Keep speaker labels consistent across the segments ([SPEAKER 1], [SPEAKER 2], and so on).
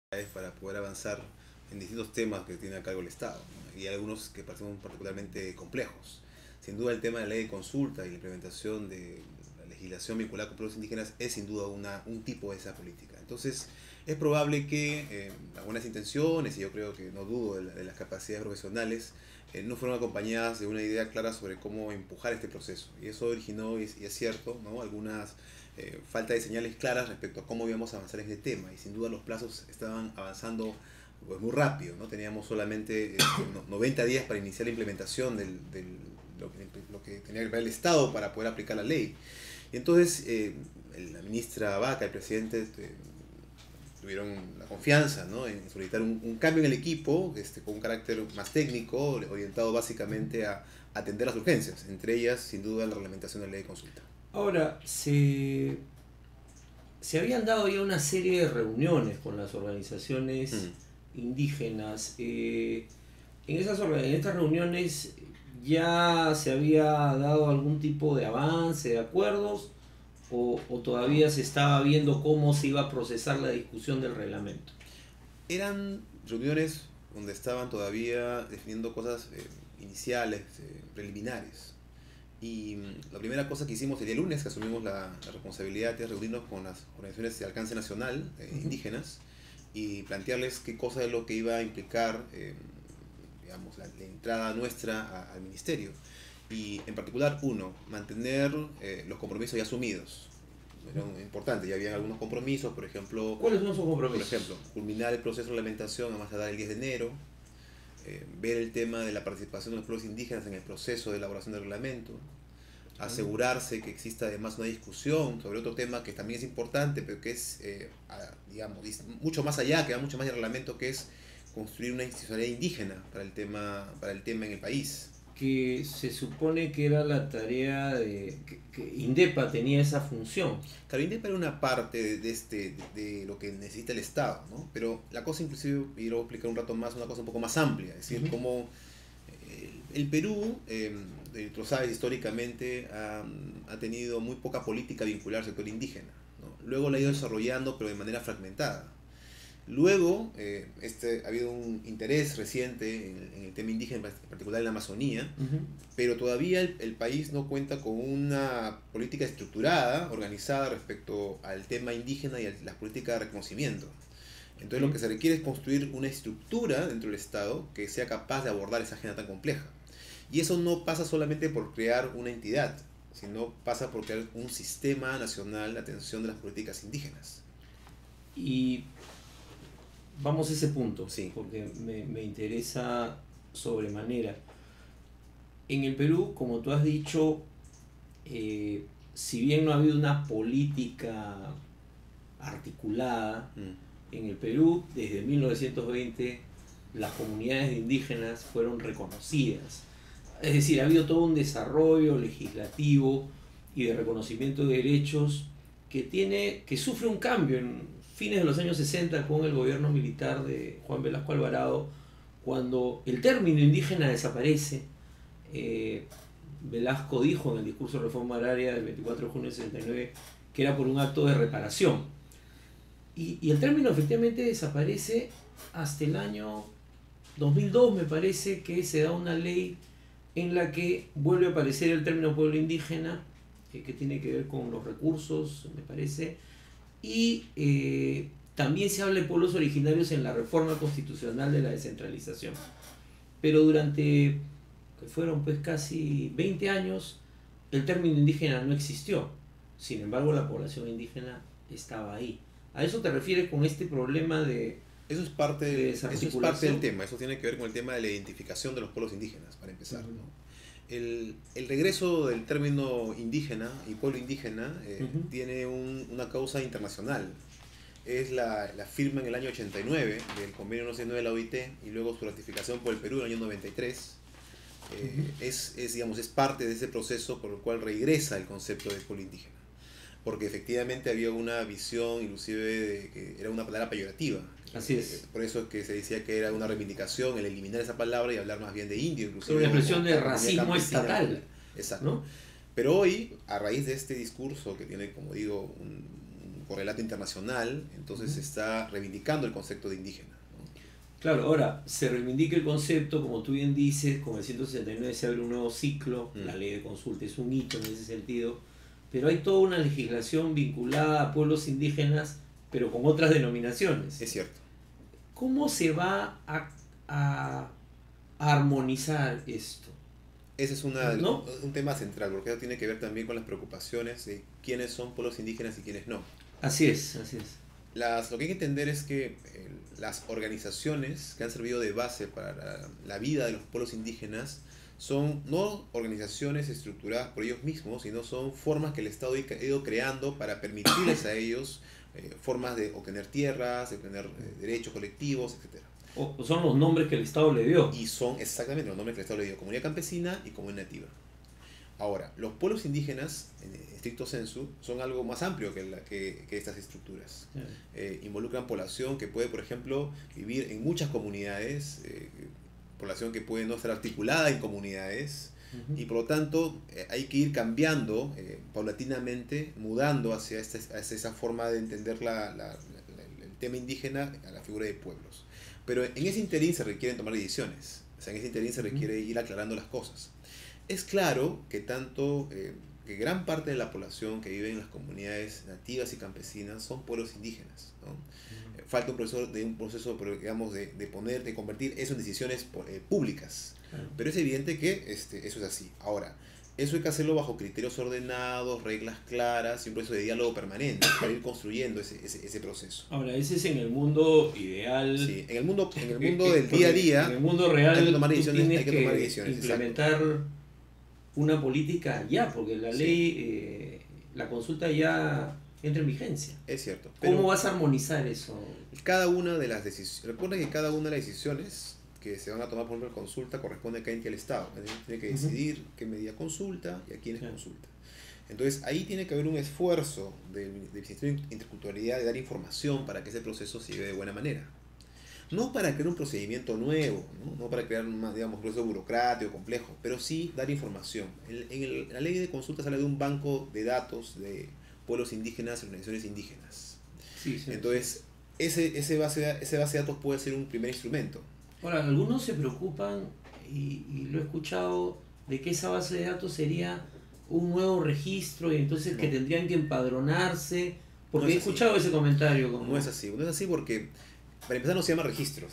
[SPEAKER 1] para poder avanzar en distintos temas que tiene a cargo el Estado, ¿no? Y algunos que parecen particularmente complejos. Sin duda el tema de la ley de consulta y la implementación de la legislación vinculada con pueblos indígenas es sin duda un tipo de esa política. Entonces es probable que las buenas intenciones, y yo creo que no dudo de las capacidades profesionales, no fueron acompañadas de una idea clara sobre cómo empujar este proceso. Y eso originó, y es cierto, ¿no?, algunas falta de señales claras respecto a cómo íbamos a avanzar en este tema. Y sin duda los plazos estaban avanzando pues muy rápido, ¿no? Teníamos solamente 90 días para iniciar la implementación lo que tenía que preparar el Estado para poder aplicar la ley. Y entonces la ministra Vaca, el presidente, tuvieron la confianza, ¿no?, en solicitar un cambio en el equipo con un carácter más técnico, orientado básicamente a atender las urgencias, entre ellas, sin duda, la reglamentación de la ley de consulta.
[SPEAKER 2] Ahora, se habían dado ya una serie de reuniones con las organizaciones indígenas. En estas reuniones ya se había dado algún tipo de avance, de acuerdos, o todavía se estaba viendo cómo se iba a procesar la discusión del reglamento.
[SPEAKER 1] Eran reuniones donde estaban todavía definiendo cosas iniciales, preliminares. Y la primera cosa que hicimos el día lunes, que asumimos la responsabilidad de reunirnos con las organizaciones de alcance nacional indígenas y plantearles qué cosa es lo que iba a implicar digamos, la entrada nuestra al ministerio. Y en particular, uno, mantener los compromisos ya asumidos. Era importante, ya habían algunos compromisos, por ejemplo...
[SPEAKER 2] ¿Cuáles son esos compromisos?
[SPEAKER 1] Por ejemplo, culminar el proceso de reglamentación a más tardar el 10 de enero, ver el tema de la participación de los pueblos indígenas en el proceso de elaboración del reglamento, asegurarse que exista además una discusión sobre otro tema que también es importante, pero que es, digamos, mucho más allá, que va mucho más del reglamento, que es construir una institucionalidad indígena para el tema en el país.
[SPEAKER 2] Que se supone que era la tarea que INDEPA tenía esa función.
[SPEAKER 1] Claro, INDEPA era una parte de lo que necesita el Estado, ¿no? Pero la cosa, inclusive, y lo voy a explicar un rato más, una cosa un poco más amplia, es decir, cómo el Perú, tú sabes, históricamente ha tenido muy poca política vinculada al sector indígena, ¿no? Luego la ha ido desarrollando, pero de manera fragmentada. Luego, ha habido un interés reciente en el tema indígena, en particular en la Amazonía, pero todavía el país no cuenta con una política estructurada, organizada respecto al tema indígena y a las políticas de reconocimiento. Entonces lo que se requiere es construir una estructura dentro del Estado que sea capaz de abordar esa agenda tan compleja. Y eso no pasa solamente por crear una entidad, sino pasa por crear un sistema nacional de atención de las políticas indígenas.
[SPEAKER 2] Y vamos a ese punto,
[SPEAKER 1] sí,
[SPEAKER 2] porque me interesa sobremanera. En el Perú, como tú has dicho, si bien no ha habido una política articulada, en el Perú, desde 1920, las comunidades indígenas fueron reconocidas. Es decir, ha habido todo un desarrollo legislativo y de reconocimiento de derechos que sufre un cambio en fines de los años 60 con el gobierno militar de Juan Velasco Alvarado, cuando el término indígena desaparece. Velasco dijo en el discurso de reforma agraria del 24 de junio del 69 que era por un acto de reparación. Y el término efectivamente desaparece hasta el año 2002, me parece, que se da una ley en la que vuelve a aparecer el término pueblo indígena, que tiene que ver con los recursos, me parece, y también se habla de pueblos originarios en la reforma constitucional de la descentralización. Pero durante, que fueron pues casi 20 años, el término indígena no existió. Sin embargo, la población indígena estaba ahí. ¿A eso te refieres con este problema de
[SPEAKER 1] eso es parte del tema? Eso tiene que ver con el tema de la identificación de los pueblos indígenas, para empezar, ¿no? El regreso del término indígena y pueblo indígena tiene una causa internacional. Es la firma en el año 89 del convenio 169 de la OIT y luego su ratificación por el Perú en el año 93. Digamos, es parte de ese proceso por el cual regresa el concepto de pueblo indígena. Porque efectivamente había una visión, inclusive, de que era una palabra peyorativa.
[SPEAKER 2] Así es.
[SPEAKER 1] Por eso es que se decía que era una reivindicación el eliminar esa palabra y hablar más bien de indio, inclusive.
[SPEAKER 2] Una expresión de racismo estatal.
[SPEAKER 1] Exacto.
[SPEAKER 2] ¿No?
[SPEAKER 1] Pero hoy, a raíz de este discurso que tiene, como digo, un correlato internacional, entonces se está reivindicando el concepto de indígena, ¿no?
[SPEAKER 2] Claro, ahora se reivindica el concepto, como tú bien dices, con el 169 se abre un nuevo ciclo, la ley de consulta es un hito en ese sentido, pero hay toda una legislación vinculada a pueblos indígenas, pero con otras denominaciones.
[SPEAKER 1] Es cierto.
[SPEAKER 2] ¿Cómo se va a armonizar esto?
[SPEAKER 1] Ese es
[SPEAKER 2] ¿No?
[SPEAKER 1] un tema central, porque eso tiene que ver también con las preocupaciones de quiénes son pueblos indígenas y quiénes no.
[SPEAKER 2] Así es, así es.
[SPEAKER 1] Lo que hay que entender es que las organizaciones que han servido de base para la vida de los pueblos indígenas son no organizaciones estructuradas por ellos mismos, sino son formas que el Estado ha ido creando para permitirles a ellos formas de obtener tierras, de obtener derechos colectivos, etc.
[SPEAKER 2] O son los nombres que el Estado le dio.
[SPEAKER 1] Y son exactamente los nombres que el Estado le dio: comunidad campesina y comunidad nativa. Ahora, los pueblos indígenas, en estricto sensu, son algo más amplio que estas estructuras. Involucran población que puede, por ejemplo, vivir en muchas comunidades, población que puede no estar articulada en comunidades, y por lo tanto hay que ir cambiando paulatinamente, mudando hacia esa forma de entender el tema indígena a la figura de pueblos. Pero en ese interín se requieren tomar decisiones, o sea, en ese interín se requiere ir aclarando las cosas. Es claro que que gran parte de la población que vive en las comunidades nativas y campesinas son pueblos indígenas, ¿no? Falta un proceso, digamos, de convertir eso en decisiones públicas.
[SPEAKER 2] Claro.
[SPEAKER 1] Pero es evidente que eso es así. Ahora, eso hay que hacerlo bajo criterios ordenados, reglas claras y un proceso de diálogo permanente para ir construyendo ese proceso.
[SPEAKER 2] Ahora, ese es en el mundo ideal.
[SPEAKER 1] Sí, en el mundo del día a día,
[SPEAKER 2] en el mundo real,
[SPEAKER 1] hay que tomar
[SPEAKER 2] tienes
[SPEAKER 1] decisiones,
[SPEAKER 2] implementar
[SPEAKER 1] exacto.
[SPEAKER 2] una política ya, porque la ley, la consulta ya entra en vigencia.
[SPEAKER 1] Es cierto.
[SPEAKER 2] ¿Cómo vas a armonizar eso?
[SPEAKER 1] Cada una de las decisiones, recuerda que cada una de las decisiones que se van a tomar por ejemplo en consulta corresponde a cada ente al Estado. Tiene que decidir qué medida consulta y a quiénes consulta. Entonces ahí tiene que haber un esfuerzo del Ministerio de Interculturalidad de dar información para que ese proceso se lleve de buena manera. No para crear un procedimiento nuevo, no para crear un proceso burocrático, complejo, pero sí dar información. La ley de consulta habla de un banco de datos de pueblos indígenas y organizaciones indígenas.
[SPEAKER 2] Sí, sí.
[SPEAKER 1] Entonces, ese base de datos puede ser un primer instrumento.
[SPEAKER 2] Ahora, algunos se preocupan, y lo he escuchado, de que esa base de datos sería un nuevo registro y entonces que tendrían que empadronarse, porque he escuchado ese comentario.
[SPEAKER 1] No es así porque, para empezar, no se llama registro,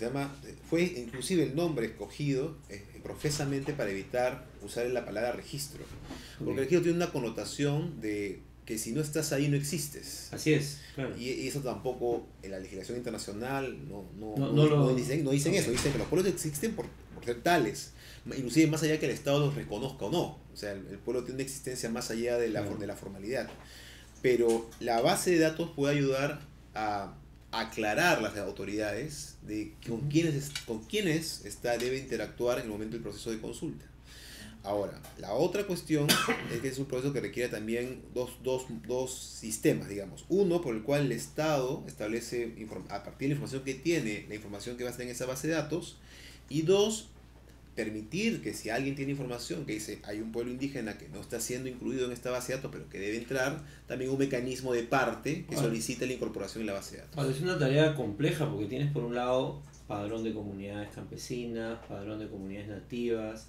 [SPEAKER 1] fue inclusive el nombre escogido profesamente para evitar usar la palabra registro, porque el registro tiene una connotación de que si no estás ahí no existes.
[SPEAKER 2] Así es, claro.
[SPEAKER 1] Y eso tampoco en la legislación internacional
[SPEAKER 2] no
[SPEAKER 1] dicen eso, dicen que los pueblos existen por ser tales, inclusive más allá que el Estado los reconozca o no. O sea, el pueblo tiene una existencia más allá de la formalidad. Pero la base de datos puede ayudar a aclarar las autoridades de con quiénes debe interactuar en el momento del proceso de consulta. Ahora, la otra cuestión es que es un proceso que requiere también dos sistemas, digamos. Uno, por el cual el Estado establece, a partir de la información que tiene, la información que va a estar en esa base de datos. Y dos, permitir que si alguien tiene información que dice hay un pueblo indígena que no está siendo incluido en esta base de datos, pero que debe entrar, también un mecanismo de parte que solicite la incorporación en la base de datos.
[SPEAKER 2] Es una tarea compleja porque tienes por un lado padrón de comunidades campesinas, padrón de comunidades nativas,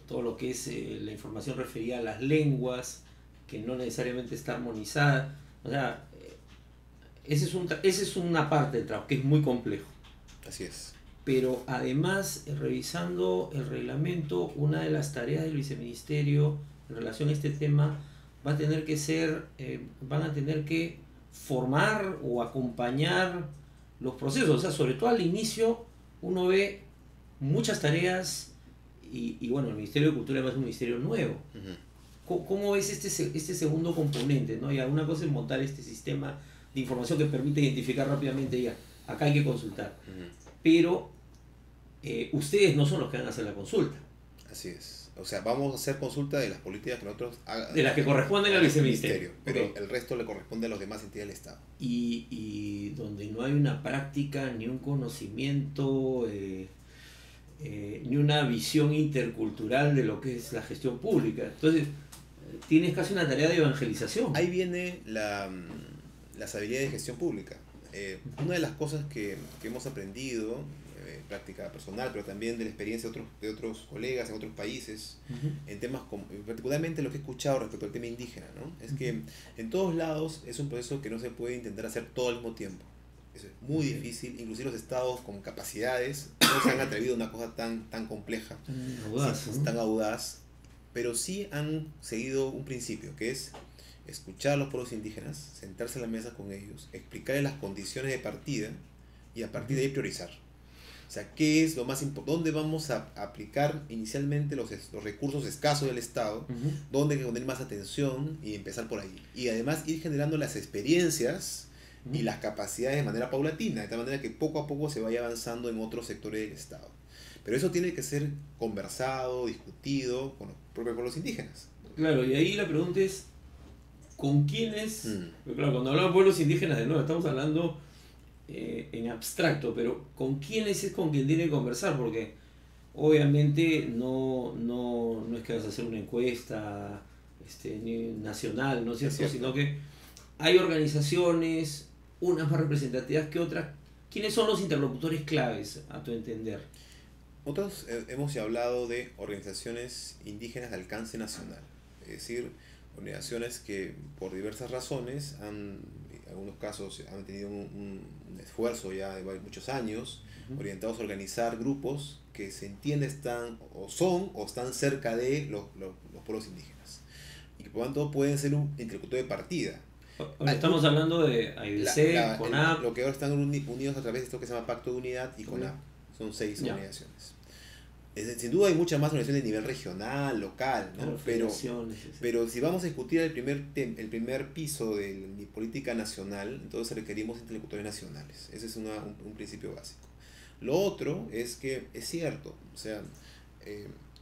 [SPEAKER 2] todo lo que es la información referida a las lenguas, que no necesariamente está armonizada. O sea, esa es una parte del trabajo que es muy complejo.
[SPEAKER 1] Así es.
[SPEAKER 2] Pero además, revisando el reglamento, una de las tareas del viceministerio en relación a este tema va a tener que ser, van a tener que formar o acompañar los procesos. O sea, sobre todo al inicio uno ve muchas tareas y bueno, el Ministerio de Cultura además es un ministerio nuevo. ¿Cómo ves este segundo componente, ¿no? Y alguna cosa es montar este sistema de información que permite identificar rápidamente ya, acá hay que consultar. Pero ustedes no son los que van a hacer la consulta.
[SPEAKER 1] Así es. O sea, vamos a hacer consulta de las políticas que nosotros hagamos.
[SPEAKER 2] De las que corresponden al viceministerio.
[SPEAKER 1] Pero el resto le corresponde a los demás entidades del Estado.
[SPEAKER 2] Y donde no hay una práctica, ni un conocimiento, ni una visión intercultural de lo que es la gestión pública. Entonces, tienes casi una tarea de evangelización.
[SPEAKER 1] Ahí viene las habilidades de gestión pública. Una de las cosas que hemos aprendido, práctica personal, pero también de la experiencia de otros colegas en otros países, en temas particularmente lo que he escuchado respecto al tema indígena, ¿no? Es que en todos lados es un proceso que no se puede intentar hacer todo al mismo tiempo. Eso es muy difícil, inclusive los estados con capacidades no se han atrevido a una cosa tan compleja,
[SPEAKER 2] Audaz, ¿no?
[SPEAKER 1] tan audaz, pero sí han seguido un principio, que es escuchar a los pueblos indígenas, sentarse a la mesa con ellos, explicarles las condiciones de partida y a partir de ahí priorizar. O sea, ¿qué es lo más importante? ¿Dónde vamos a aplicar inicialmente los recursos escasos del Estado? ¿Dónde hay que poner más atención y empezar por ahí? Y además ir generando las experiencias y las capacidades de manera paulatina, de tal manera que poco a poco se vaya avanzando en otros sectores del Estado. Pero eso tiene que ser conversado, discutido con los propios pueblos indígenas.
[SPEAKER 2] Claro, y ahí la pregunta es, ¿con quiénes? Porque claro, cuando hablamos de pueblos indígenas, de nuevo, estamos hablando en abstracto, pero ¿con quiénes es con quien tiene que conversar? Porque obviamente no es que vas a hacer una encuesta nacional, ¿no es cierto? Sino que hay organizaciones, unas más representativas que otras. ¿Quiénes son los interlocutores claves, a tu entender?
[SPEAKER 1] Nosotros hemos hablado de organizaciones indígenas de alcance nacional, es decir, organizaciones que por diversas razones en algunos casos han tenido un esfuerzo ya de muchos años, orientados a organizar grupos que se entiende están cerca de los pueblos indígenas y que por lo tanto pueden ser un interlocutor de partida.
[SPEAKER 2] Estamos hablando de AIDC, CONAP.
[SPEAKER 1] Lo que ahora están unidos a través de esto que se llama Pacto de Unidad y CONAP. Son 6 organizaciones. Sin duda hay muchas más organizaciones de nivel regional, local, ¿no? Pero si vamos a discutir el primer piso de mi política nacional, entonces requerimos interlocutores nacionales. Ese es un principio básico. Lo otro es que es cierto, o sea,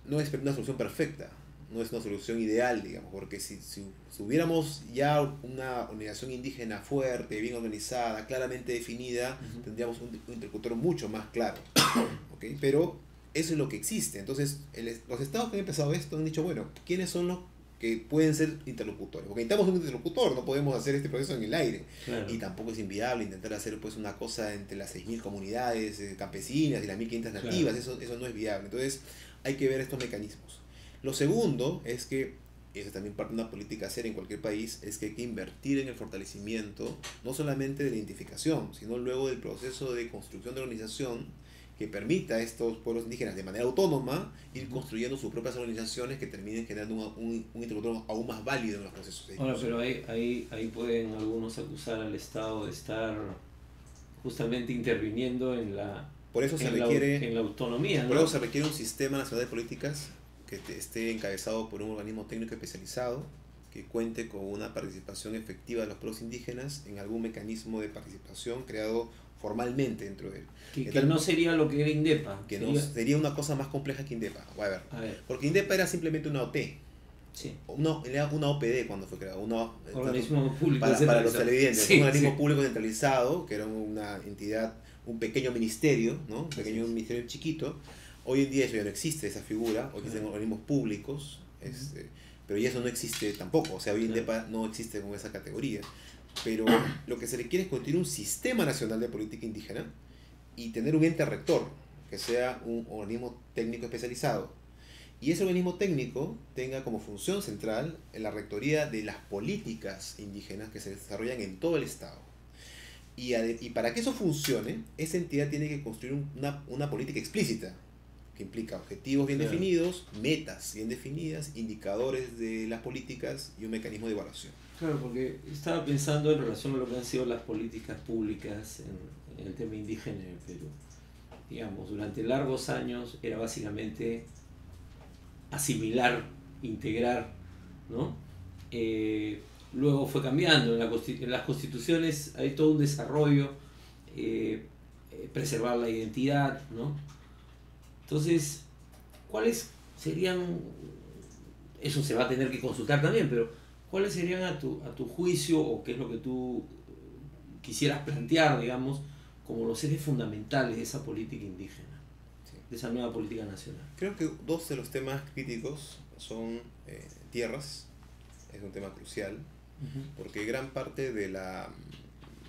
[SPEAKER 1] no es una solución perfecta, no es una solución ideal, digamos, porque si hubiéramos ya una organización indígena fuerte, bien organizada, claramente definida, tendríamos un interlocutor mucho más claro, ¿okay? Pero eso es lo que existe. Entonces, los estados que han empezado esto han dicho, bueno, ¿quiénes son los que pueden ser interlocutores? Porque necesitamos un interlocutor, no podemos hacer este proceso en el aire.
[SPEAKER 2] Claro.
[SPEAKER 1] Y tampoco es inviable intentar hacer pues una cosa entre las 6.000 comunidades campesinas y las 1.500 nativas, claro. Eso no es viable. Entonces, hay que ver estos mecanismos. Lo segundo es que, y eso también parte de una política seria en cualquier país, es que hay que invertir en el fortalecimiento, no solamente de la identificación, sino luego del proceso de construcción de organización que permita a estos pueblos indígenas de manera autónoma ir construyendo sus propias organizaciones que terminen generando un interlocutor aún más válido en los procesos de
[SPEAKER 2] Ahora, pero ahí pueden algunos acusar al Estado de estar justamente interviniendo en la,
[SPEAKER 1] por eso
[SPEAKER 2] en la autonomía, ¿no?
[SPEAKER 1] Por eso se requiere un sistema nacional de políticas que esté encabezado por un organismo técnico especializado, que cuente con una participación efectiva de los pueblos indígenas en algún mecanismo de participación creado formalmente dentro de él.
[SPEAKER 2] Que no sería lo que era INDEPA.
[SPEAKER 1] Sería una cosa más compleja que INDEPA. A ver. Porque INDEPA era simplemente una OT.
[SPEAKER 2] Sí.
[SPEAKER 1] Era una OPD cuando fue creado.
[SPEAKER 2] Organismo público
[SPEAKER 1] para los televidentes.
[SPEAKER 2] Sí,
[SPEAKER 1] un organismo público centralizado, que era una entidad, un pequeño ministerio, ¿no? Un pequeño ministerio chiquito. Hoy en día eso ya no existe, esa figura. Hoy existen organismos públicos, pero ya eso no existe tampoco. O sea, hoy INDEPA no existe con esa categoría. Pero lo que se requiere es construir un sistema nacional de política indígena y tener un ente rector, que sea un organismo técnico especializado. Y ese organismo técnico tenga como función central la rectoría de las políticas indígenas que se desarrollan en todo el Estado. Y para que eso funcione, esa entidad tiene que construir una política explícita, que implica objetivos bien definidos, metas bien definidas, indicadores de las políticas y un mecanismo de evaluación.
[SPEAKER 2] Claro, porque estaba pensando en relación a lo que han sido las políticas públicas en el tema indígena en el Perú. Digamos, durante largos años era básicamente asimilar, integrar, ¿no? Luego fue cambiando, en las constituciones hay todo un desarrollo, preservar la identidad, ¿no? Entonces, ¿cuáles serían, eso se va a tener que consultar también, pero ¿cuáles serían a tu juicio, o qué es lo que tú quisieras plantear, digamos, como los ejes fundamentales de esa política indígena, de esa nueva política nacional?
[SPEAKER 1] Creo que dos de los temas críticos son tierras es un tema crucial, porque gran parte de la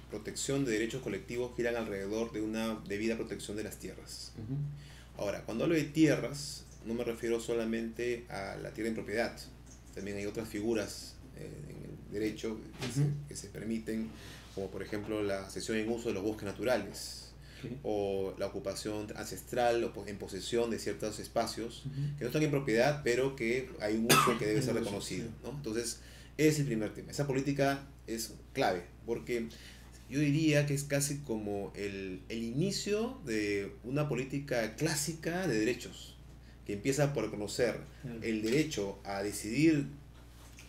[SPEAKER 1] protección de derechos colectivos giran alrededor de una debida protección de las tierras. Ahora, cuando hablo de tierras, no me refiero solamente a la tierra en propiedad, también hay otras figuras en el derecho que se permiten, como por ejemplo la cesión en uso de los bosques naturales, o la ocupación ancestral o en posesión de ciertos espacios que no están en propiedad, pero que hay un uso que debe ser reconocido, ¿no? Entonces, es el primer tema. Esa política es clave, porque yo diría que es casi como el inicio de una política clásica de derechos, que empieza por reconocer el derecho a decidir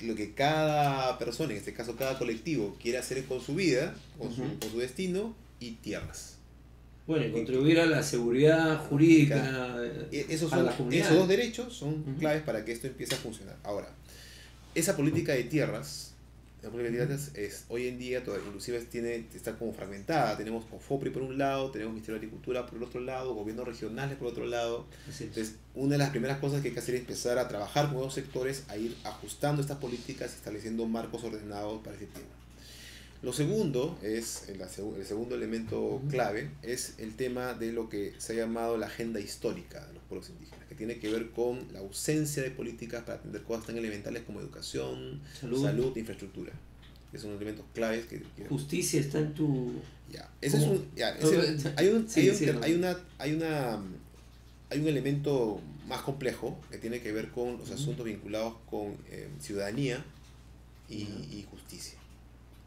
[SPEAKER 1] lo que cada persona, en este caso cada colectivo, quiere hacer con su vida, con su destino, y tierras.
[SPEAKER 2] Bueno, y contribuir a la seguridad jurídica
[SPEAKER 1] esos
[SPEAKER 2] a la comunidad.
[SPEAKER 1] Esos dos derechos son claves para que esto empiece a funcionar. Ahora, esa política de tierras, hoy en día inclusive está como fragmentada. Tenemos COFOPRI por un lado, tenemos Ministerio de Agricultura por el otro lado, gobiernos regionales por otro lado. Entonces, una de las primeras cosas que hay que hacer es empezar a trabajar con los sectores, a ir ajustando estas políticas y estableciendo marcos ordenados para ese tema. Lo segundo es, el segundo elemento clave, es el tema de lo que se ha llamado la agenda histórica de los pueblos indígenas, que tiene que ver con la ausencia de políticas para atender cosas tan elementales como educación, salud e infraestructura. Que son elementos claves que
[SPEAKER 2] justicia está en tu...
[SPEAKER 1] Hay un elemento más complejo que tiene que ver con los asuntos vinculados con ciudadanía y justicia,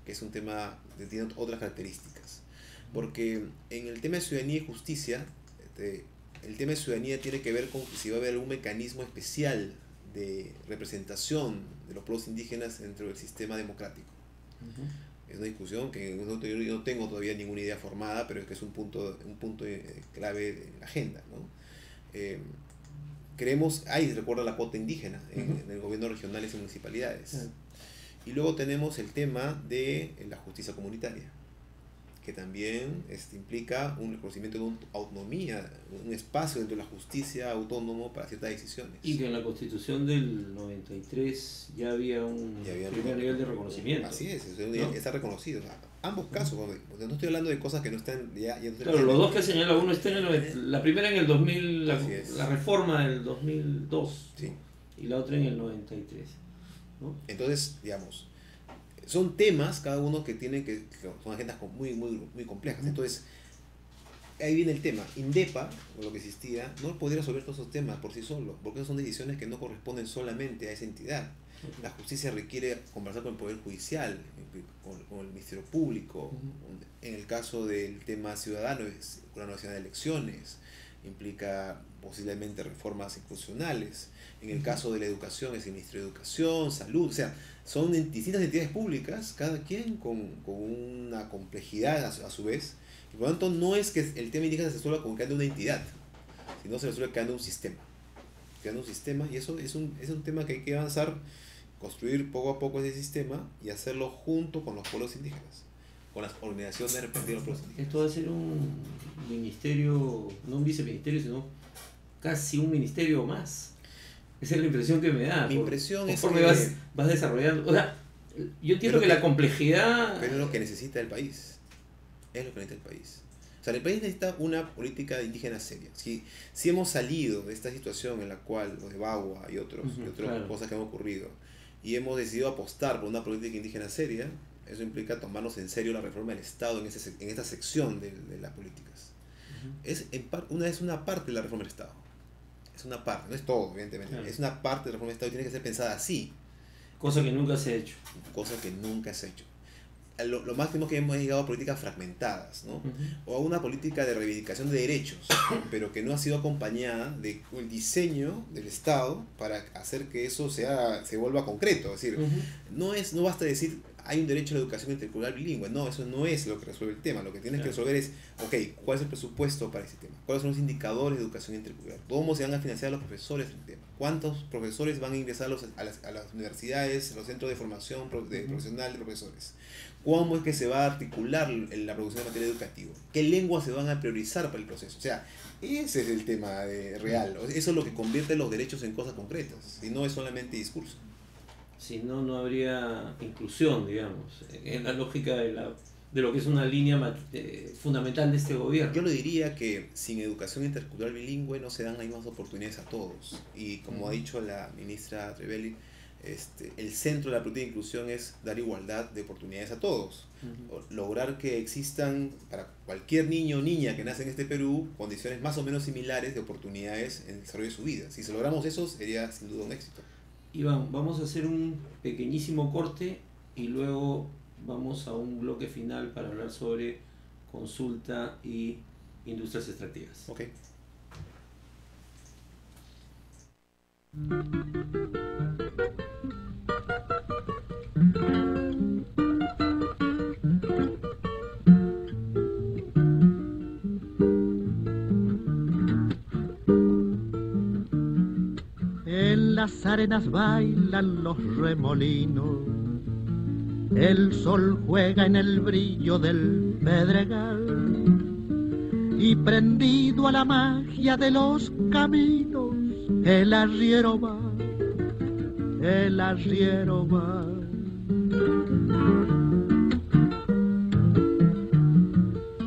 [SPEAKER 1] que es un tema que tiene otras características. Porque en el tema de ciudadanía y justicia, el tema de ciudadanía tiene que ver con si va a haber algún mecanismo especial de representación de los pueblos indígenas dentro del sistema democrático. Es una discusión que yo no tengo todavía ninguna idea formada, pero es que es un punto clave de la agenda, ¿no? Recuerda la cuota indígena en el gobierno regionales y municipalidades. Y luego tenemos el tema de la justicia comunitaria, que también implica un reconocimiento de una autonomía, un espacio dentro de la justicia autónomo para ciertas decisiones.
[SPEAKER 2] Y que en la Constitución del 93 ya había un primer nivel de reconocimiento.
[SPEAKER 1] Así es, ¿no? Está reconocido. O sea, ambos casos, porque no estoy hablando de cosas que no están ya
[SPEAKER 2] claro, los dos que señala uno están en la primera en el 2000, la reforma del 2002,
[SPEAKER 1] sí,
[SPEAKER 2] y la otra en el 93. ¿No?
[SPEAKER 1] Entonces, digamos, son temas cada uno que son agendas muy complejas. Entonces, ahí viene el tema. INDEPA, o lo que existía, no podría resolver todos esos temas por sí solo, porque son decisiones que no corresponden solamente a esa entidad. La justicia requiere conversar con el Poder Judicial, con el Ministerio Público. En el caso del tema ciudadano, es la Nacional de Elecciones, implica posiblemente reformas institucionales. En el caso de la educación es el Ministerio de Educación, Salud, o sea, son distintas entidades públicas, cada quien con una complejidad a su vez, y por lo tanto no es que el tema indígena se resuelva como creando una entidad, sino se resuelve creando un sistema, y eso es un tema que hay que avanzar, construir poco a poco ese sistema y hacerlo junto con los pueblos indígenas, con las organizaciones representativas de los pueblos indígenas.
[SPEAKER 2] Esto va a ser un ministerio, no un viceministerio, sino casi un ministerio más. Esa es la impresión que me da.
[SPEAKER 1] Mi impresión es
[SPEAKER 2] que vas desarrollando. O sea, yo entiendo que la complejidad...
[SPEAKER 1] Pero es lo que necesita el país. Es lo que necesita el país. O sea, el país necesita una política indígena seria. Si hemos salido de esta situación en la cual los de Bagua y otras claro, cosas que han ocurrido, y hemos decidido apostar por una política indígena seria, eso implica tomarnos en serio la reforma del Estado en esta sección de las políticas. Es una parte de la reforma del Estado. Es una parte, no es todo, evidentemente. Claro. Es una parte de la reforma del Estado y tiene que ser pensada así.
[SPEAKER 2] Cosa que nunca se ha hecho.
[SPEAKER 1] Cosa que nunca se ha hecho. Lo máximo que hemos llegado a políticas fragmentadas, ¿no? O a una política de reivindicación de derechos, pero que no ha sido acompañada del diseño del Estado para hacer que eso se vuelva concreto. Es decir, no basta decir hay un derecho a la educación intercultural bilingüe. No, eso no es lo que resuelve el tema. Lo que tienes que resolver es, ¿cuál es el presupuesto para ese tema? ¿Cuáles son los indicadores de educación intercultural? ¿Cómo se van a financiar los profesores del tema? ¿Cuántos profesores van a ingresar a las universidades, a los centros de formación profesional de profesores? ¿Cómo es que se va a articular la producción de material educativo? ¿Qué lenguas se van a priorizar para el proceso? O sea, ese es el tema real. Eso es lo que convierte los derechos en cosas concretas, y no es solamente discurso.
[SPEAKER 2] Si no, no habría inclusión, digamos, en la lógica de lo que es una línea fundamental de este gobierno.
[SPEAKER 1] Yo lo diría que sin educación intercultural bilingüe no se dan las mismas oportunidades a todos. Y como ha dicho la ministra Trevelli, el centro de la política de inclusión es dar igualdad de oportunidades a todos. Lograr que existan para cualquier niño o niña que nace en este Perú condiciones más o menos similares de oportunidades en el desarrollo de su vida. Si logramos eso, sería sin duda un éxito.
[SPEAKER 2] Iván, vamos a hacer un pequeñísimo corte y luego vamos a un bloque final para hablar sobre consulta y industrias extractivas.
[SPEAKER 1] Ok.
[SPEAKER 3] En las arenas bailan los remolinos, el sol juega en el brillo del pedregal, y prendido a la magia de los caminos, el arriero va, el arriero va.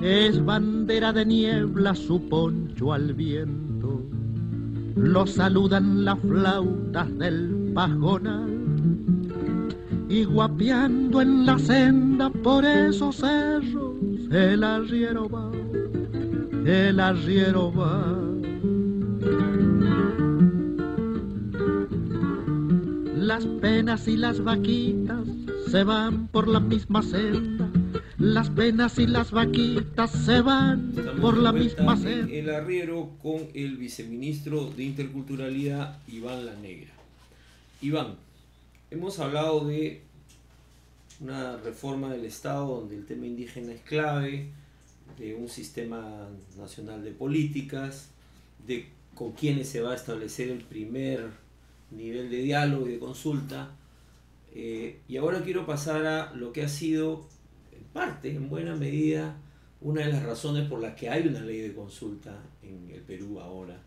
[SPEAKER 3] Es bandera de niebla su poncho al viento, lo saludan las flautas del pajonal, y guapeando en la senda por esos cerros, el arriero va, el arriero va. Las penas y las vaquitas se van por la misma senda, las penas y las vaquitas se van por la misma senda.
[SPEAKER 2] El arriero con el viceministro de Interculturalidad, Iván La Negra. Iván, hemos hablado de una reforma del Estado donde el tema indígena es clave, de un sistema nacional de políticas, de con quiénes se va a establecer el primer nivel de diálogo y de consulta. Y ahora quiero pasar a lo que ha sido, en parte, en buena medida, una de las razones por las que hay una ley de consulta en el Perú ahora,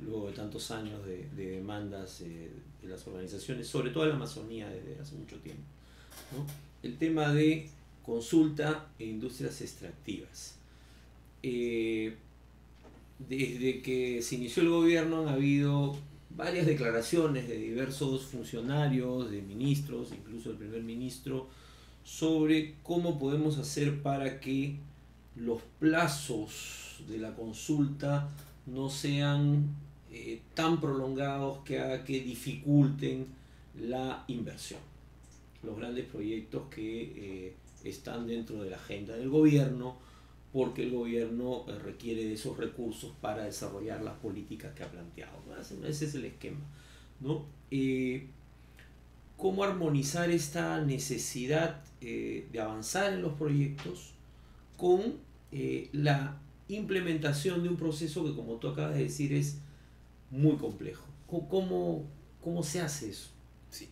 [SPEAKER 2] luego de tantos años de demandas de las organizaciones, sobre todo en la Amazonía desde hace mucho tiempo, ¿no? El tema de consulta e industrias extractivas. Desde que se inició el gobierno han habido varias declaraciones de diversos funcionarios, de ministros, incluso el primer ministro, sobre cómo podemos hacer para que los plazos de la consulta no sean tan prolongados que dificulten la inversión. Los grandes proyectos que están dentro de la agenda del gobierno, porque el gobierno requiere de esos recursos para desarrollar las políticas que ha planteado, ¿no? Ese es el esquema, ¿no? ¿Cómo armonizar esta necesidad de avanzar en los proyectos con la implementación de un proceso que, como tú acabas de decir, es muy complejo? ¿Cómo se hace eso?
[SPEAKER 1] Sí.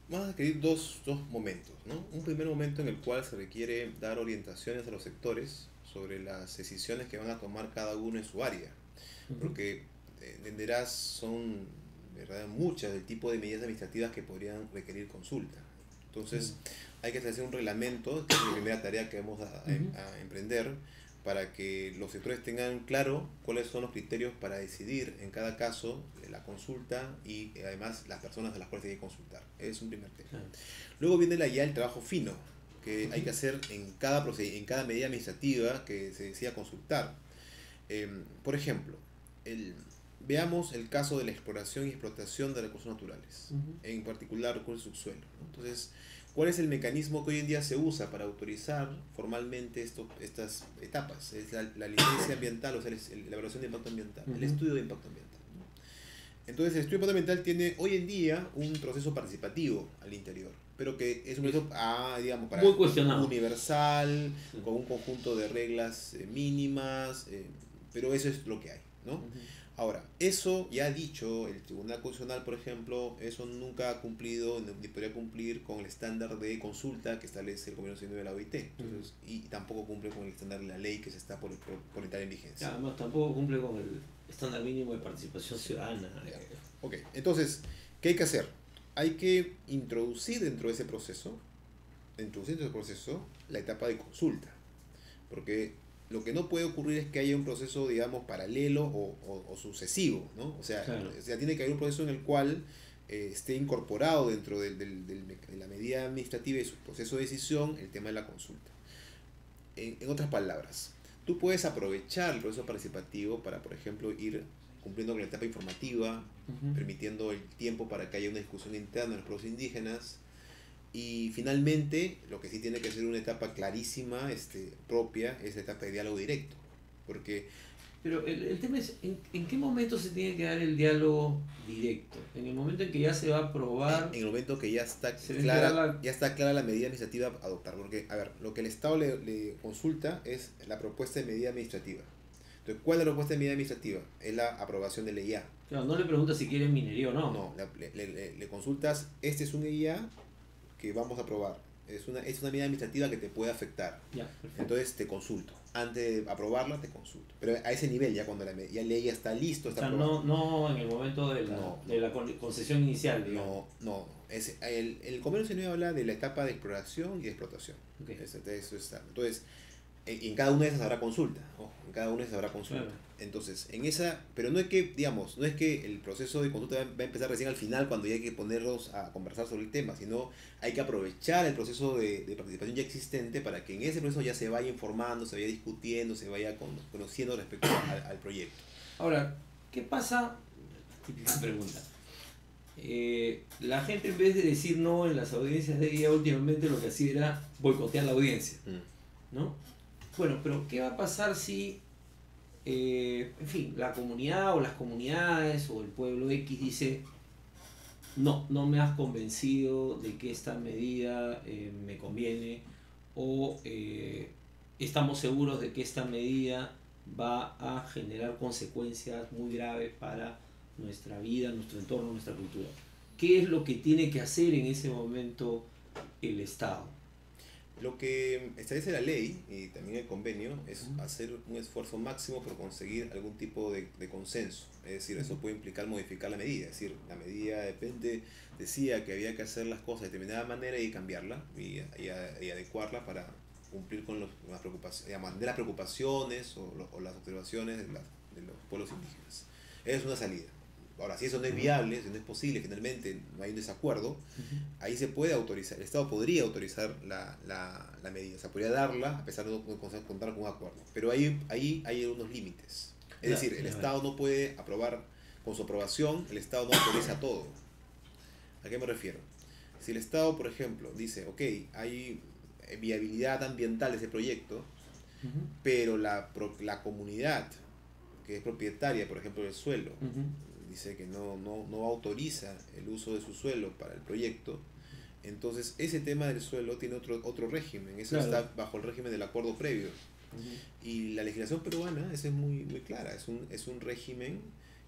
[SPEAKER 1] Vamos a requerir dos momentos, ¿no? Un primer momento en el cual se requiere dar orientaciones a los sectores sobre las decisiones que van a tomar cada uno en su área, porque entenderás, son ¿verdad? Muchas del tipo de medidas administrativas que podrían requerir consulta. Entonces hay que establecer un reglamento, que es la primera tarea que vamos a emprender, para que los sectores tengan claro cuáles son los criterios para decidir en cada caso la consulta y además las personas a las cuales hay que consultar. Es un primer tema. Luego viene ya el trabajo fino que hay que hacer en cada medida administrativa que se decida consultar. Por ejemplo, veamos el caso de la exploración y explotación de recursos naturales, en particular recursos de subsuelo, ¿no? Entonces, ¿cuál es el mecanismo que hoy en día se usa para autorizar formalmente estas etapas? Es la licencia ambiental, o sea, la evaluación de impacto ambiental, el estudio de impacto ambiental, ¿no? Entonces, el estudio de impacto ambiental tiene hoy en día un proceso participativo al interior, pero que es un proceso, digamos, para
[SPEAKER 2] muy cuestionado,
[SPEAKER 1] universal, con un conjunto de reglas mínimas, pero eso es lo que hay, ¿no? Ahora, eso ya ha dicho el Tribunal Constitucional, por ejemplo, eso nunca ha cumplido, ni podría cumplir con el estándar de consulta que establece el Gobierno Nacional de la OIT. Entonces, y tampoco cumple con el estándar de la ley que se está por entrar en vigencia.
[SPEAKER 2] Además, tampoco cumple con el estándar mínimo de participación ciudadana.
[SPEAKER 1] Ok, entonces, ¿qué hay que hacer? hay que introducir dentro de ese proceso, la etapa de consulta. Porque lo que no puede ocurrir es que haya un proceso, digamos, paralelo o sucesivo, ¿no? O sea,
[SPEAKER 2] Claro.
[SPEAKER 1] tiene que haber un proceso en el cual esté incorporado dentro de la medida administrativa y su proceso de decisión el tema de la consulta. En otras palabras, tú puedes aprovechar el proceso participativo para, por ejemplo, ir cumpliendo con la etapa informativa, permitiendo el tiempo para que haya una discusión interna en los pueblos indígenas. Y finalmente, lo que sí tiene que ser una etapa clarísima, propia, es la etapa de diálogo directo. Porque
[SPEAKER 2] Pero el tema es, ¿en qué momento se tiene que dar el diálogo directo? ¿En el momento en que ya se va a aprobar?
[SPEAKER 1] en el momento que ya está
[SPEAKER 2] Se debe dar la-
[SPEAKER 1] ya está clara la medida administrativa a adoptar. Porque, a ver, lo que el Estado le consulta es la propuesta de medida administrativa. Entonces, ¿cuál es la propuesta de medida administrativa? Es la aprobación de la EIA.
[SPEAKER 2] Claro, no le pregunta si quiere minería o no.
[SPEAKER 1] No, le consultas, este es un EIA que vamos a aprobar. Es una medida administrativa que te puede afectar.
[SPEAKER 2] Ya, perfecto.
[SPEAKER 1] Entonces te consulto. Antes de aprobarla, te consulto. Pero a ese nivel, ya cuando ya la EIA está listo,
[SPEAKER 2] O
[SPEAKER 1] está
[SPEAKER 2] sea,
[SPEAKER 1] aprobado.
[SPEAKER 2] no en el momento de
[SPEAKER 1] No.
[SPEAKER 2] la concesión inicial, digamos.
[SPEAKER 1] No. El convenio 19 habla de la etapa de exploración y de explotación.
[SPEAKER 2] Ok.
[SPEAKER 1] Eso está. Entonces, en cada una de esas habrá consulta. Ojo, en cada una de esas habrá consulta.
[SPEAKER 2] Claro.
[SPEAKER 1] Entonces, pero no es que, digamos, no es que el proceso de consulta va a empezar recién al final cuando ya hay que ponerlos a conversar sobre el tema, sino hay que aprovechar el proceso de participación ya existente para que en ese proceso ya se vaya informando, se vaya discutiendo, se vaya conociendo respecto al proyecto.
[SPEAKER 2] Ahora, ¿qué pasa? Típica pregunta. La gente, en vez de decir no en las audiencias de guía, últimamente lo que hacía era boicotear la audiencia, ¿no? Bueno, pero ¿qué va a pasar si, en fin, la comunidad o las comunidades o el pueblo X dice, no me has convencido de que esta medida me conviene, o estamos seguros de que esta medida va a generar consecuencias muy graves para nuestra vida, nuestro entorno, nuestra cultura? ¿Qué es lo que tiene que hacer en ese momento el Estado?
[SPEAKER 1] Lo que establece la ley y también el convenio es hacer un esfuerzo máximo por conseguir algún tipo de consenso. Es decir, eso puede implicar modificar la medida. Es decir, la medida decía que había que hacer las cosas de determinada manera y cambiarla y adecuarla para cumplir con las preocupaciones o las observaciones de los pueblos indígenas. Es una salida. Ahora, si eso no es viable, si no es posible, finalmente no hay un desacuerdo, ahí se puede autorizar, el Estado podría autorizar la medida, o sea, podría darla a pesar de no contar con un acuerdo. Pero ahí hay unos límites. Es decir, el Estado no puede aprobar, con su aprobación, el Estado no autoriza todo. ¿A qué me refiero? Si el Estado, por ejemplo, dice, ok, hay viabilidad ambiental de ese proyecto, pero la comunidad que es propietaria, por ejemplo, del suelo, dice que no autoriza el uso de su suelo para el proyecto, entonces ese tema del suelo tiene otro régimen, eso
[SPEAKER 2] Claro.
[SPEAKER 1] está bajo el régimen del acuerdo previo. Y la legislación peruana, esa es muy clara, es un régimen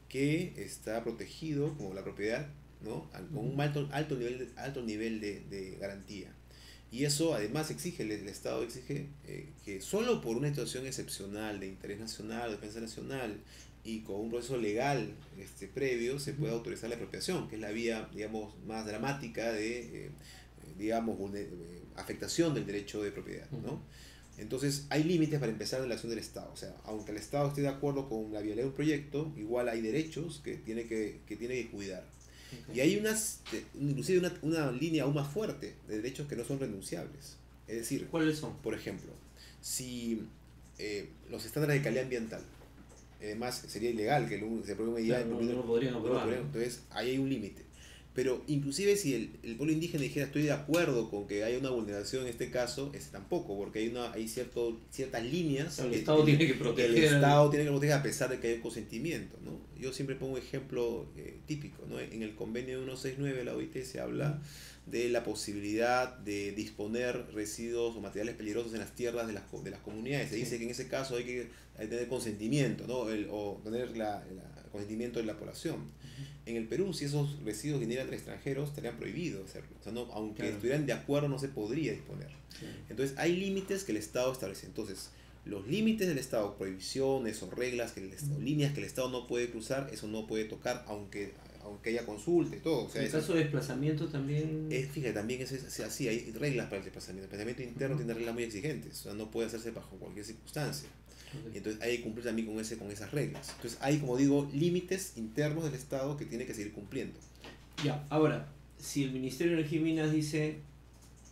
[SPEAKER 1] que está protegido como la propiedad, ¿no? Con un alto nivel de garantía. Y eso además el Estado exige que solo por una situación excepcional de interés nacional, de defensa nacional, y con un proceso legal previo se puede autorizar la expropiación, que es la vía, digamos, más dramática de, afectación del derecho de propiedad, ¿no? Entonces hay límites para empezar en la acción del Estado. O sea, aunque el Estado esté de acuerdo con la viabilidad de un proyecto, igual hay derechos que tiene que cuidar. Y hay inclusive una línea aún más fuerte de derechos que no son renunciables. Es decir,
[SPEAKER 2] ¿Cuáles son?
[SPEAKER 1] por ejemplo, si los estándares de calidad ambiental, además sería ilegal que se apruebe una medida
[SPEAKER 2] Claro, no lo podrían aprobar, ¿no?
[SPEAKER 1] entonces ahí hay un límite. Pero inclusive si el pueblo indígena dijera estoy de acuerdo con que haya una vulneración en este caso, tampoco, porque hay ciertas líneas
[SPEAKER 2] El Estado tiene que proteger.
[SPEAKER 1] El Estado tiene que proteger a pesar de que haya consentimiento, ¿no? Yo siempre pongo un ejemplo típico, ¿no? En el convenio 169 de la OIT se habla de la posibilidad de disponer residuos o materiales peligrosos en las tierras de las comunidades. Se dice que en ese caso hay que tener consentimiento, ¿no? O tener el consentimiento de la población. En el Perú, si esos residuos vinieran de extranjeros, estarían prohibidos hacerlo. O sea, aunque estuvieran de acuerdo, no se podría disponer. Entonces, hay límites que el Estado establece. Entonces, los límites del Estado, prohibiciones o reglas, líneas que el Estado no puede cruzar, eso no puede tocar, aunque aunque haya consulta y todo. O sea,
[SPEAKER 2] en el caso de desplazamiento también...
[SPEAKER 1] fíjate, también es así, hay reglas para el desplazamiento. El desplazamiento interno tiene reglas muy exigentes, o sea, no puede hacerse bajo cualquier circunstancia.
[SPEAKER 2] Ok.
[SPEAKER 1] Entonces hay que cumplir también con esas reglas. Entonces hay, como digo, límites internos del Estado que tiene que seguir cumpliendo.
[SPEAKER 2] Ya, ahora, si el Ministerio de Energía y Minas dice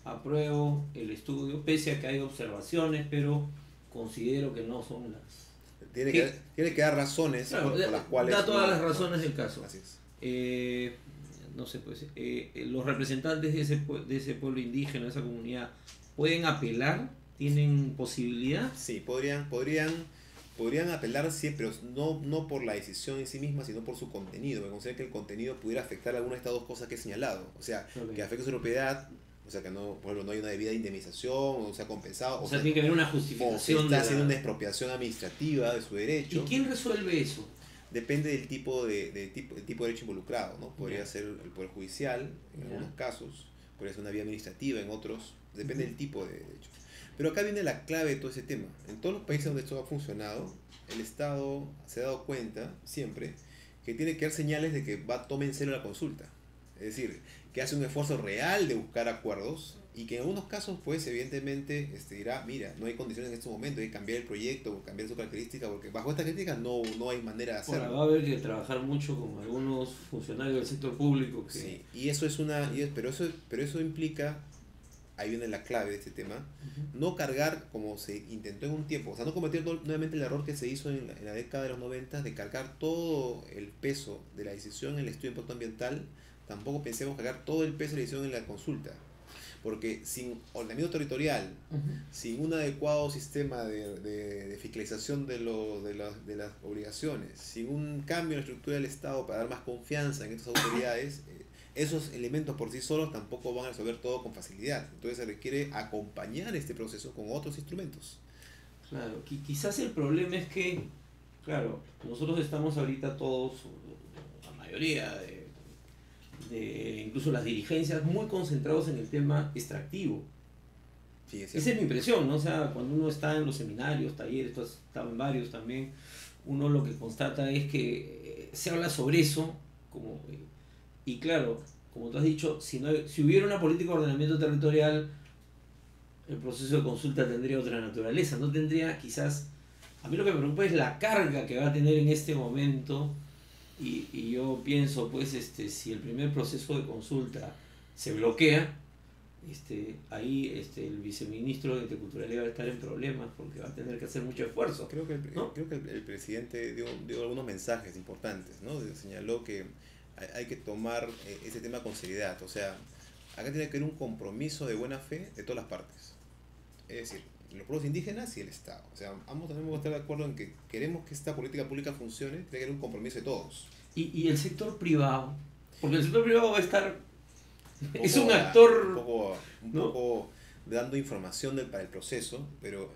[SPEAKER 2] apruebo el estudio, pese a que hay observaciones, pero considero que no son las...
[SPEAKER 1] Tiene que dar razones
[SPEAKER 2] Claro,
[SPEAKER 1] por las cuales...
[SPEAKER 2] da todas las razones del caso.
[SPEAKER 1] Así es.
[SPEAKER 2] No sé, pues, los representantes de ese pueblo indígena, de esa comunidad, ¿pueden apelar? ¿Tienen posibilidad?
[SPEAKER 1] Sí, podrían apelar, sí, pero no por la decisión en sí misma, sino por su contenido. Me considero que el contenido pudiera afectar alguna de estas dos cosas que he señalado. O sea,
[SPEAKER 2] Ok.
[SPEAKER 1] que afecte su propiedad, o sea, que no, por ejemplo, no hay una debida indemnización, o sea, compensado,
[SPEAKER 2] O sea, tiene que haber una
[SPEAKER 1] o se
[SPEAKER 2] justificación
[SPEAKER 1] está
[SPEAKER 2] de
[SPEAKER 1] haciendo una
[SPEAKER 2] la...
[SPEAKER 1] expropiación administrativa de su
[SPEAKER 2] ¿Y
[SPEAKER 1] derecho.
[SPEAKER 2] quién resuelve eso?
[SPEAKER 1] Depende del tipo de derecho involucrado, ¿no? Podría
[SPEAKER 2] Ya.
[SPEAKER 1] ser el Poder Judicial, en
[SPEAKER 2] Ya.
[SPEAKER 1] algunos casos, podría ser una vía administrativa en otros, depende del tipo de derecho. Pero acá viene la clave de todo ese tema. En todos los países donde esto ha funcionado, el Estado se ha dado cuenta, siempre, que tiene que dar señales de que toma en serio la consulta. Es decir, que hace un esfuerzo real de buscar acuerdos y que en algunos casos, pues, evidentemente, dirá, mira, no hay condiciones en este momento, hay que cambiar el proyecto o cambiar su característica, porque bajo esta crítica no hay manera de hacerlo.
[SPEAKER 2] Ahora, va a haber que trabajar mucho con algunos funcionarios del sector público que...
[SPEAKER 1] Sí, y eso es pero eso implica, ahí viene la clave de este tema,
[SPEAKER 2] Ujú.
[SPEAKER 1] no cargar como se intentó en un tiempo, o sea, no cometer nuevamente el error que se hizo en la década de los 90 de cargar todo el peso de la decisión en el estudio de impacto ambiental. Tampoco pensemos cargar todo el peso de la decisión en la consulta, porque sin ordenamiento territorial,
[SPEAKER 2] Ujú.
[SPEAKER 1] sin un adecuado sistema de fiscalización de las obligaciones, sin un cambio en la estructura del Estado para dar más confianza en estas autoridades, esos elementos por sí solos tampoco van a resolver todo con facilidad. Entonces se requiere acompañar este proceso con otros instrumentos.
[SPEAKER 2] Claro, quizás el problema es que, claro, nosotros estamos ahorita todos, la mayoría de incluso las dirigencias, muy concentrados en el tema extractivo.
[SPEAKER 1] Sí, es
[SPEAKER 2] Esa es mi impresión, ¿no? O sea, cuando uno está en los seminarios, talleres, tú has estado en varios también, uno lo que constata es que se habla sobre eso, y claro, como tú has dicho, si hubiera una política de ordenamiento territorial, el proceso de consulta tendría otra naturaleza, no tendría quizás... A mí lo que me preocupa es la carga que va a tener en este momento, y yo pienso, pues, si el primer proceso de consulta se bloquea, ahí el viceministro de Interculturalidad va a estar en problemas porque va a tener que hacer mucho esfuerzo.
[SPEAKER 1] Creo que
[SPEAKER 2] ¿no?
[SPEAKER 1] el presidente dio algunos mensajes importantes, ¿no? Señaló que hay que tomar ese tema con seriedad. O sea, acá tiene que haber un compromiso de buena fe de todas las partes. Es decir, los pueblos indígenas y el Estado. O sea, ambos tenemos que estar de acuerdo en que queremos que esta política pública funcione, tiene que haber un compromiso de todos.
[SPEAKER 2] Y el sector privado, porque el sector privado va a estar... Es un
[SPEAKER 1] poco,
[SPEAKER 2] actor...
[SPEAKER 1] un
[SPEAKER 2] ¿no?
[SPEAKER 1] poco dando información para el proceso, pero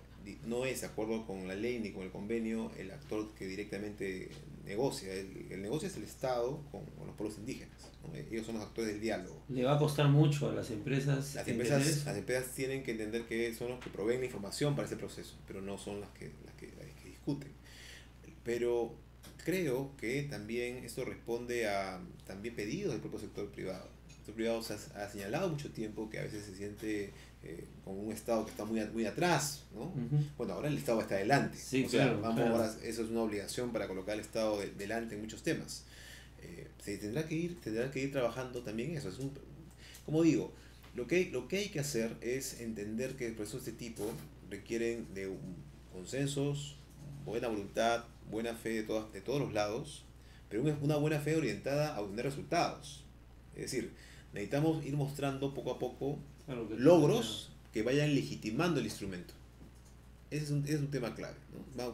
[SPEAKER 1] no es, de acuerdo con la ley ni con el convenio, el actor que directamente negocia. El negocio es el Estado con los pueblos indígenas, ¿no? Ellos son los actores del diálogo.
[SPEAKER 2] Le va a costar mucho a las empresas.
[SPEAKER 1] Las
[SPEAKER 2] entender eso.
[SPEAKER 1] empresas tienen que entender que son los que proveen la información para ese proceso, pero no son las que discuten. Pero creo que también esto responde a también pedidos del propio sector privado. El sector privado se ha señalado mucho tiempo que a veces se siente como un Estado que está muy atrás, ¿no?
[SPEAKER 2] Ujú.
[SPEAKER 1] Bueno, ahora el Estado está adelante.
[SPEAKER 2] Sí,
[SPEAKER 1] o sea,
[SPEAKER 2] claro,
[SPEAKER 1] vamos
[SPEAKER 2] claro.
[SPEAKER 1] ahora, eso es una obligación para colocar al Estado delante en muchos temas. Se tendrá que ir trabajando también eso. Como digo, lo que hay que hacer es entender que procesos de este tipo requieren de consensos, buena voluntad, buena fe de todos los lados, pero una buena fe orientada a obtener resultados. Es decir, necesitamos ir mostrando poco a poco
[SPEAKER 2] Claro que
[SPEAKER 1] logros que vayan legitimando el instrumento. Ese es un tema clave, ¿no?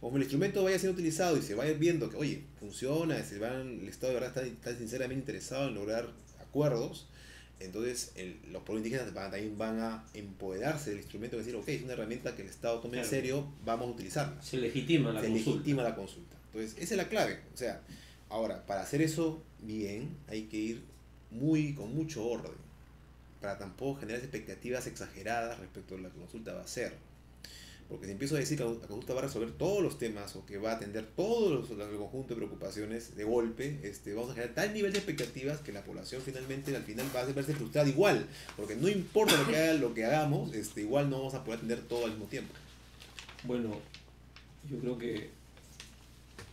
[SPEAKER 1] Como el instrumento vaya siendo utilizado y se vaya viendo que, oye, funciona, el Estado de verdad está sinceramente interesado en lograr acuerdos, entonces los pueblos indígenas también van a empoderarse del instrumento y decir, ok, es una herramienta que el Estado tome en
[SPEAKER 2] Claro.
[SPEAKER 1] serio, vamos a utilizarla.
[SPEAKER 2] Se legitima la
[SPEAKER 1] Se
[SPEAKER 2] consulta.
[SPEAKER 1] legitima la consulta. Entonces, esa es la clave. O sea, ahora, para hacer eso bien, hay que ir con mucho orden, para tampoco generar expectativas exageradas respecto a lo que la consulta va a hacer. Porque si empiezo a decir que Acueducta va a resolver todos los temas o que va a atender todos el conjunto de preocupaciones de golpe, vamos a generar tal nivel de expectativas que la población finalmente al final va a verse frustrada igual, porque no importa lo que hagamos, igual no vamos a poder atender todo al mismo tiempo.
[SPEAKER 2] Bueno, yo creo que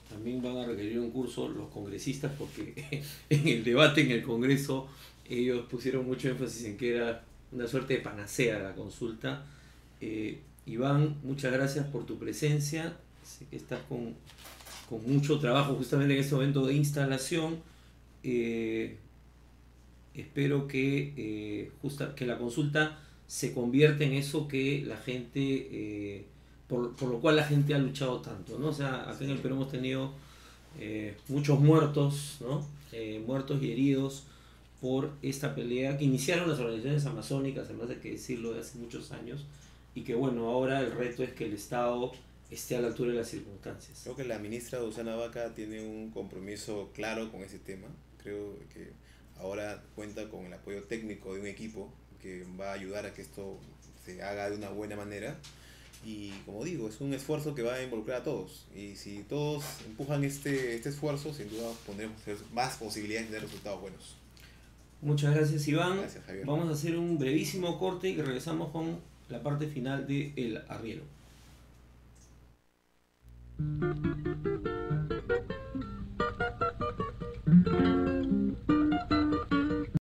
[SPEAKER 2] también van a requerir un curso los congresistas, porque en el debate en el Congreso ellos pusieron mucho énfasis en que era una suerte de panacea la consulta. Iván, muchas gracias por tu presencia. Sé que estás con mucho trabajo justamente en este momento de instalación. Espero que la consulta se convierta en eso que la gente, por lo cual la gente ha luchado tanto, ¿no? O sea, acá en el Perú hemos tenido muchos muertos, ¿no? Muertos y heridos por esta pelea que iniciaron las organizaciones amazónicas, además hay que decirlo, de hace muchos años, y que bueno, ahora el reto es que el Estado esté a la altura de las circunstancias.
[SPEAKER 1] Creo que la ministra Susana Vaca tiene un compromiso claro con ese tema. Creo que ahora cuenta con el apoyo técnico de un equipo que va a ayudar a que esto se haga de una buena manera. Y como digo, es un esfuerzo que va a involucrar a todos. Y si todos empujan este esfuerzo, sin duda pondremos más posibilidades de resultados buenos.
[SPEAKER 2] Muchas gracias, Iván.
[SPEAKER 1] Gracias, Javier.
[SPEAKER 2] Vamos a hacer un brevísimo corte y regresamos con la parte final de El Arriero.